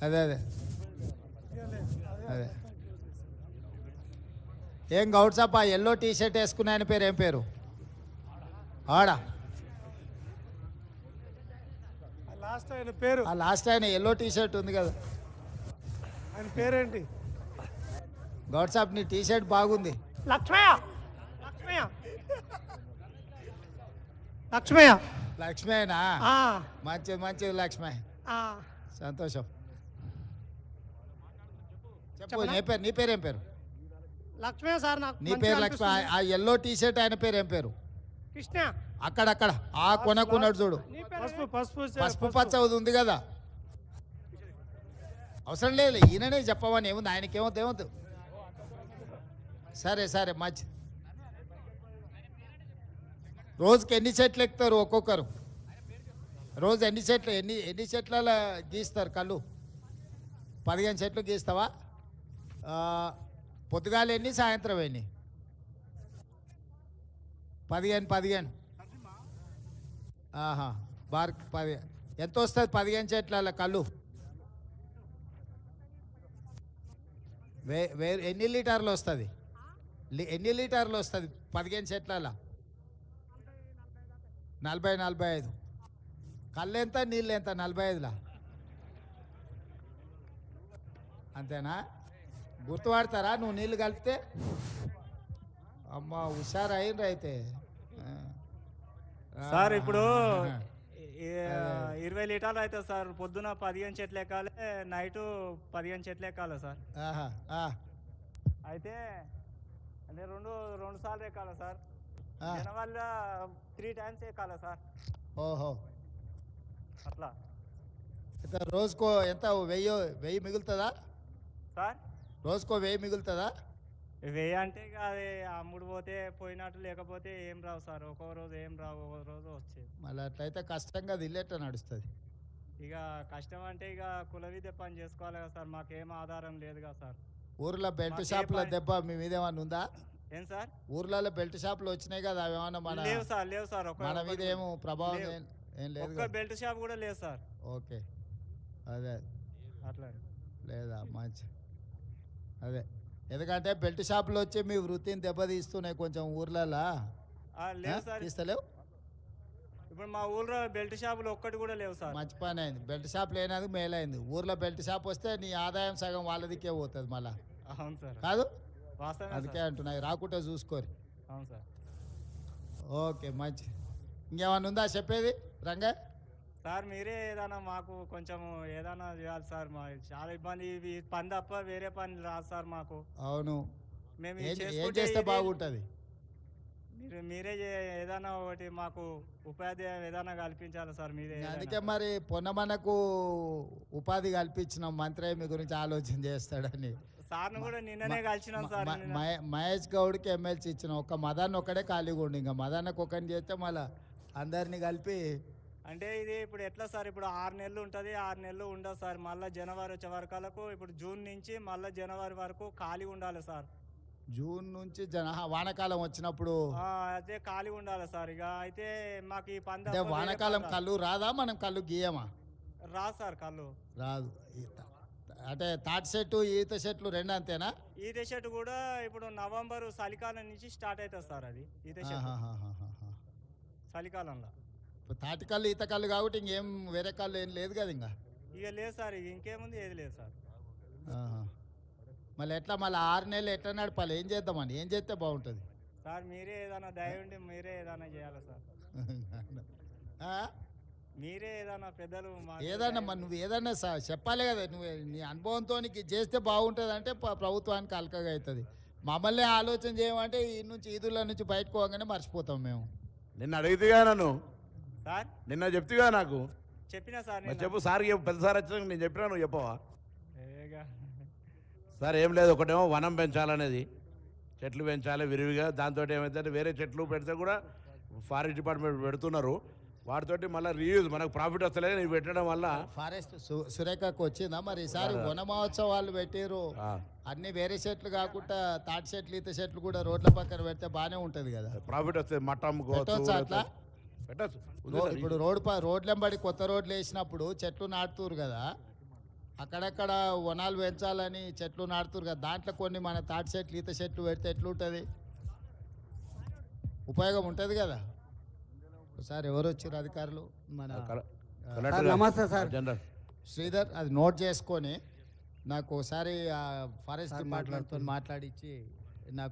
అదే అదే అదే ఏం గౌడ్సప్ప ఎల్లో టీ షర్ట్ వేసుకున్న ఆయన పేరు ఏం పేరు? ఆడా లాస్ట్ ఆయన పేరు, ఆ లాస్ట్ ఆయన ఎల్లో టీ షర్ట్ ఉంది కదా, ఆయన పేరేంటి? గౌడ్సాప్ నీ టీ షర్ట్ బాగుంది. లక్ష్మయ్య. లక్ష్మయ్య. లక్ష్మయ్య. లక్ష్మేనా? ఆ, మంచిది మంచిది లక్ష్మే, ఆ. సంతోషం. చెప్పు చెప్పనా? నీ పేరు ఏం పేరు? లక్ష్మయ్య సార్, నాకు నీ మంచిగా పేరు లక్ష్మి. అనిపిస్తుంది. ఆ ఎల్లో టీ షర్ట్ ఆయన పేరు ఏం పేరు? కృష్ణ. అక్కడక్కడ ఆ కొనకున్నాడు చూడు, నీ పేరు పసుపు పసుపు పసుపు పచ్చ ఉంది కదా. అవసరం లేదు, ఈయననే చెప్పమని ఏముంది, ఆయనకేమవుతుంది ఏమవుతుంది. సరే సరే మంచి. రోజుకి ఎన్ని చెట్లు ఎక్కుతారు ఒక్కొక్కరు? రోజు ఎన్ని చెట్లు ఎన్ని చెట్ల గీస్తారు కళ్ళు? 15 చెట్లు గీస్తావా? పొద్దుగాల ఎన్ని, సాయంత్రం ఎన్ని? 15. ఆహా, బార్ 10. ఎంత వస్తుంది 15 చెట్ల కళ్ళు? ఎన్ని లీటర్లు వస్తుంది? ఎన్ని లీటర్లు వస్తుంది 15 చెట్ల? 40-45. కళ్ళు ఎంత, నీళ్ళు ఎంత? 45లా? అంతేనా? గుర్తుపడతారా నువ్వు నీళ్ళు కలిపితే? అమ్మ హుషారు అయిండ్రు అయితే. సార్ ఇప్పుడు 20 లీటర్లు అవుతుంది సార్. పొద్దున 15 చెట్లు ఎక్కాలి, నైట్ 15 చెట్లు ఎక్కాలి సార్. అయితే అంటే రెండు సార్లు ఎక్కాలి సార్. వల్ల 3 టైమ్స్ ఎక్కాలి సార్. ఓహో, అట్లా ఎంత రోజుకో ఎంత? 1000 మిగులుతుందా సార్? రోజుకో 1000 మిగులుతుందా? 1000 అంటే ఇక అది అమ్ముడు పోతే పోయినట్టు, లేకపోతే ఏం రావు సార్. ఒక్కో రోజు ఏం రావు, ఒక్కో రోజు వచ్చేది. మళ్ళీ అట్లయితే కష్టంగా అది ఇల్లేట నడుస్తుంది. ఇక కష్టం అంటే ఇక కుల విద్య పని చేసుకోవాలి కదా సార్. మాకేం ఆధారం లేదు కదా సార్. ఊర్లో బెల్ట్ షాపుల దెబ్బ మీ మీద ఏమన్నా ఉందా? ఏం సార్? ఊర్లలో బెల్ట్ షాపులు వచ్చినాయి కదా, అవి ఏమన్నా లేవు సార్. మన మీద ఏమో ప్రభావం ఏం లేదు ఒక్క బెల్ట్ షాప్ కూడా లేదు సార్. ఓకే, అదే అట్లా లేదా మంచి. అదే ఎందుకంటే బెల్ట్ షాపులు వచ్చి మీ వృత్తిని దెబ్బతీస్తున్నాయి కొంచెం ఊర్లలో. లేవు సార్. తీస్తలేవు? ఇప్పుడు మా ఊర్లో బెల్ట్ షాపులు ఒక్కటి కూడా లేవు సార్. మంచి పని అయింది, బెల్ట్ షాప్ లేనది మేలైంది. ఊర్లో బెల్ట్ షాప్ వస్తే నీ ఆదాయం సగం వాళ్ళదికే పోతుంది మళ్ళా. అవును సార్, కాదు? వాస్తవమే అందుకే సార్. అంటున్నాయి, రాకుంటే చూసుకోరు. అవును సార్. ఓకే మంచి. ఇంకేమన్నా ఉందా చెప్పేది రంగా? సార్ మీరే ఏదైనా మాకు కొంచెం ఏదైనా చేయాలి సార్. మా చాలా ఇబ్బంది, ఇవి పని తప్ప వేరే పని రాదు సార్ మాకు. అవును, మేము ఏం చేస్తే బాగుంటుంది? మీరే ఏదైనా ఒకటి మాకు ఉపాధి ఏదైనా కల్పించాలి సార్. మీరే అందుకే మరి పొన్నమనకు ఉపాధి కల్పించినాం, మంత్రి మీ గురించి ఆలోచన చేస్తాడని. సార్ను కూడా నిన్ననే కలిసినాం సార్. మహేష్ గౌడ్కి ఎమ్మెల్సీ ఇచ్చినాం, ఒక్క మదన్ ఒక్కడే ఖాళీగా ఉండి, ఇంకా మదన్నకు ఒకరిని చేస్తే మళ్ళీ అందరినీ కలిపి. అంటే ఇది ఇప్పుడు ఎట్లా సార్? ఇప్పుడు 6 నెలలు ఉంటుంది, 6 నెలలు ఉండదు సార్. మళ్ళీ జనవరి వచ్చే వరకు, ఇప్పుడు జూన్ నుంచి మళ్ళీ జనవరి వరకు ఖాళీ ఉండాలి సార్. జూన్ నుంచి వానాకాలం వచ్చినప్పుడు అదే ఖాళీ ఉండాలి సార్. ఇక అయితే మాకు ఈ పంద అంటే వానాకాలం కళ్ళు రాదా? మనం కళ్ళు గీయమా? రాదు సార్ కళ్ళు. రాదు. అంటే తాటి చెట్టు ఈత చెట్లు రెండు అంతేనా? ఈత చెట్టు కూడా ఇప్పుడు నవంబర్ చలికాలం నుంచి స్టార్ట్ అవుతుంది సార్. అది ఈత చెట్టు చలికాలంలో. తాటి కళ్ళు ఈత కళ్ళు కాబట్టి ఇంకేం వేరే కళ్ళు ఏం లేదు కదా ఇంకా? ఇక లేదు సార్, ఇంకేముంది, ఏది లేదు సార్. మళ్ళీ ఎట్లా మళ్ళీ 6 నెలలు ఎట్లా నడపాలి? ఏం చేద్దామని, ఏం చేస్తే బాగుంటుంది సార్? మీరే ఏదైనా దయ ఉండి మీరే ఏదైనా చేయాలి సార్. మీరే ఏదైనా పెద్దలు ఏదన్నా మరి నువ్వు ఏదన్నా చెప్పాలి కదా. నువ్వు నీ అనుభవంతో చేస్తే బాగుంటుంది అంటే ప్రభుత్వానికి అలకగా అవుతుంది. మమ్మల్ని ఆలోచన చేయమంటే ఈ నుంచి ఈదుల నుంచి బయటకు పోగానే మర్చిపోతాం మేము. నిన్న అడిగితేగా నన్ను సార్, నిన్న చెప్తిగా నాకు చెప్పినా సార్. చెప్పు సార్, పెద్ద సార్ వచ్చినాక నేను చెప్పినా, నువ్వు చెప్పవా? సార్ ఏం లేదు, ఒకటేమో వనం పెంచాలనేది, చెట్లు పెంచాలి విరివిగా. దాంతో ఏమైతే వేరే చెట్లు పెడితే కూడా ఫారెస్ట్ డిపార్ట్మెంట్ పెడుతున్నారు, వాటితోటి మళ్ళీ రీయూజ్ మనకు ప్రాఫిట్ వస్తలేదు. నీవు పెట్టడం వల్ల ఫారెస్ట్ సురేఖకు వచ్చిందా మరి? ఈసారి వన మహోత్సవాలు పెట్టారు, అన్ని వేరే చెట్లు కాకుండా తాటి చెట్లు ఈత చెట్లు కూడా రోడ్ల పక్కన పెడితే బాగానే ఉంటది కదా, ప్రాఫిట్ వస్తుంది. మట్టం అట్లా పెట్టచ్చు. ఇప్పుడు రోడ్లెంబడి కొత్త రోడ్లు వేసినప్పుడు చెట్లు నాటుతురు కదా, అక్కడక్కడ వనాలు పెంచాలని చెట్లు నాటుతురు కదా, దాంట్లో కొన్ని మన తాటి చెట్లు ఈత చెట్లు పెడితే ఎట్లుంటుంది, ఉపయోగం ఉంటుంది కదా. ఒకసారి ఎవరు వచ్చారు అధికారులు, మన నమస్తే సార్. జనరల్ శ్రీధర్, అది నోట్ చేసుకొని నాకు ఒకసారి ఫారెస్ట్ డిపార్ట్మెంట్తో మాట్లాడించి నాకు